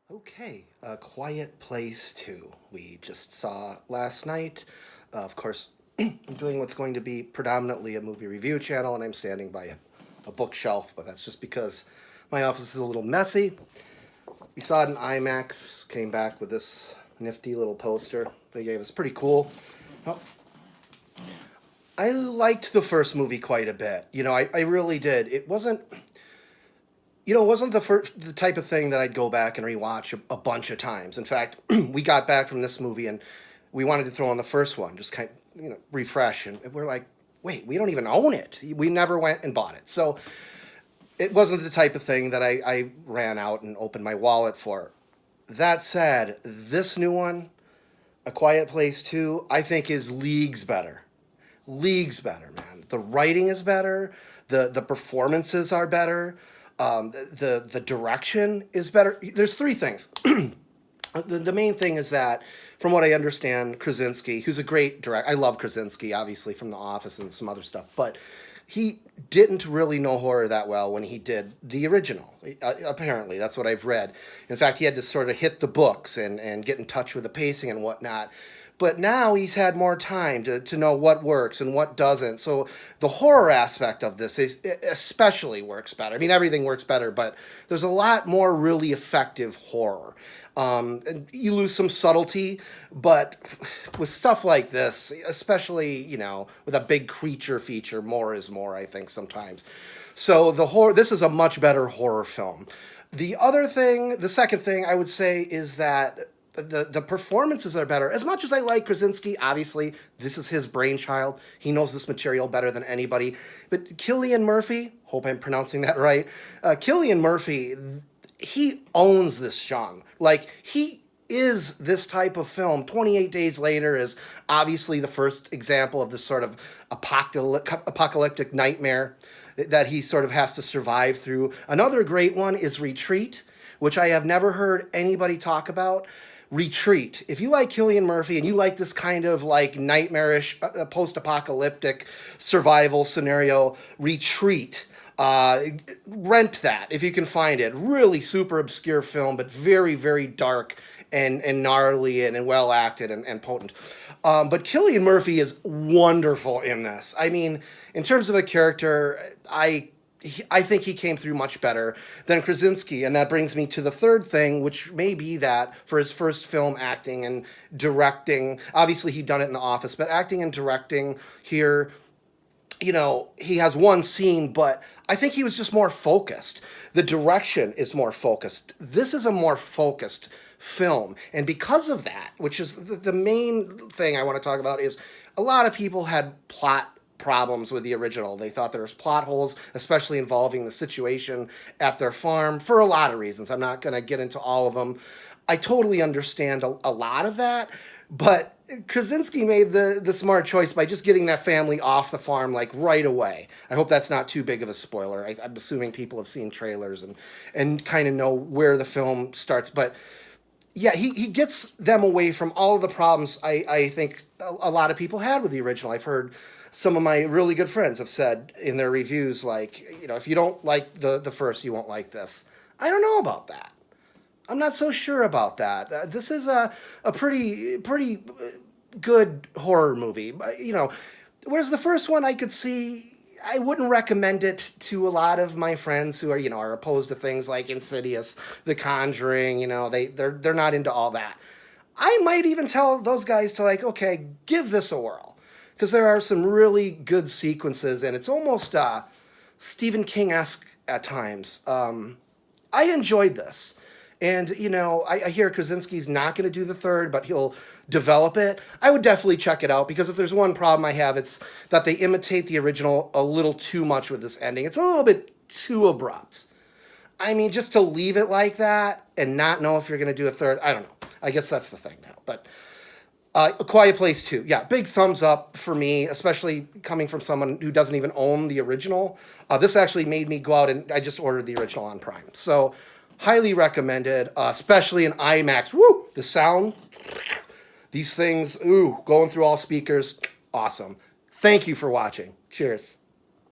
Okay, A Quiet Place 2. We just saw last night. Of course, I'm doing what's going to be predominantly a movie review channel, and I'm standing by a bookshelf, but that's just because my office is a little messy. We saw it in IMAX, came back with this nifty little poster they gave us. Pretty cool. Well, I liked the first movie quite a bit. I really did. It wasn't the type of thing that I'd go back and rewatch a bunch of times. In fact, we got back from this movie and we wanted to throw on the first one, just refresh, and we're like, wait, we don't even own it. We never went and bought it, so it wasn't the type of thing that I ran out and opened my wallet for. That said, this new one, A Quiet Place 2, I think is leagues better. Leagues better, man. The writing is better. The performances are better. The direction is better. There's three things. The main thing is that, from what I understand, Krasinski, who's a great director, I love Krasinski, obviously, from The Office and some other stuff, but he didn't really know horror that well when he did the original. Apparently, that's what I've read. In fact, he had to sort of hit the books and get in touch with the pacing and whatnot. But now he's had more time to know what works and what doesn't. So the horror aspect of this is especially works better. I mean, everything works better, but there's a lot more really effective horror. And you lose some subtlety, but with stuff like this, especially, with a big creature feature, more is more, I think, sometimes. So this is a much better horror film. The second thing I would say is that the performances are better. As much as I like Krasinski, obviously, this is his brainchild. He knows this material better than anybody. But Cillian Murphy, hope I'm pronouncing that right, Cillian Murphy, he owns this genre. Like, he is this type of film. 28 Days Later is obviously the first example of this sort of apocalyptic nightmare that he sort of has to survive through. Another great one is Retreat, which I have never heard anybody talk about. Retreat. If you like Cillian Murphy and you like this kind of like nightmarish post-apocalyptic survival scenario, Retreat. Rent that if you can find it. Really super obscure film, but very, very dark and gnarly and well acted and potent. But Cillian Murphy is wonderful in this. I mean, in terms of a character, I think he came through much better than Krasinski, and that brings me to the third thing, which may be that for his first film, acting and directing, obviously he'd done it in The Office, but acting and directing here, he has one scene, but I think he was just more focused. The direction is more focused. This is a more focused film, and because of that, which is the main thing I want to talk about, is a lot of people had plot problems with the original. They thought there was plot holes, especially involving the situation at their farm, for a lot of reasons. I'm not going to get into all of them. I totally understand a lot of that, but Krasinski made the smart choice by just getting that family off the farm like right away. I hope that's not too big of a spoiler. I'm assuming people have seen trailers and kind of know where the film starts, but yeah, he gets them away from all of the problems I think a lot of people had with the original. I've heard some of my really good friends have said in their reviews, like, if you don't like the first, you won't like this. I don't know about that. I'm not so sure about that. This is a pretty good horror movie. Whereas the first one, I could see, I wouldn't recommend it to a lot of my friends who are opposed to things like Insidious, The Conjuring. They're not into all that. I might even tell those guys to, like, okay, give this a whirl, because there are some really good sequences, and it's almost Stephen King-esque at times. I enjoyed this. And, I hear Krasinski's not going to do the third, but he'll develop it. I would definitely check it out, because if there's one problem I have, it's that they imitate the original a little too much with this ending. It's a little bit too abrupt. I mean, just to leave it like that and not know if you're going to do a third, I don't know. I guess that's the thing now. But A Quiet Place 2. Yeah, big thumbs up for me, especially coming from someone who doesn't even own the original. This actually made me go out and I just ordered the original on Prime. So, highly recommended, especially in IMAX. Woo! The sound, these things, going through all speakers, awesome. Thank you for watching. Cheers.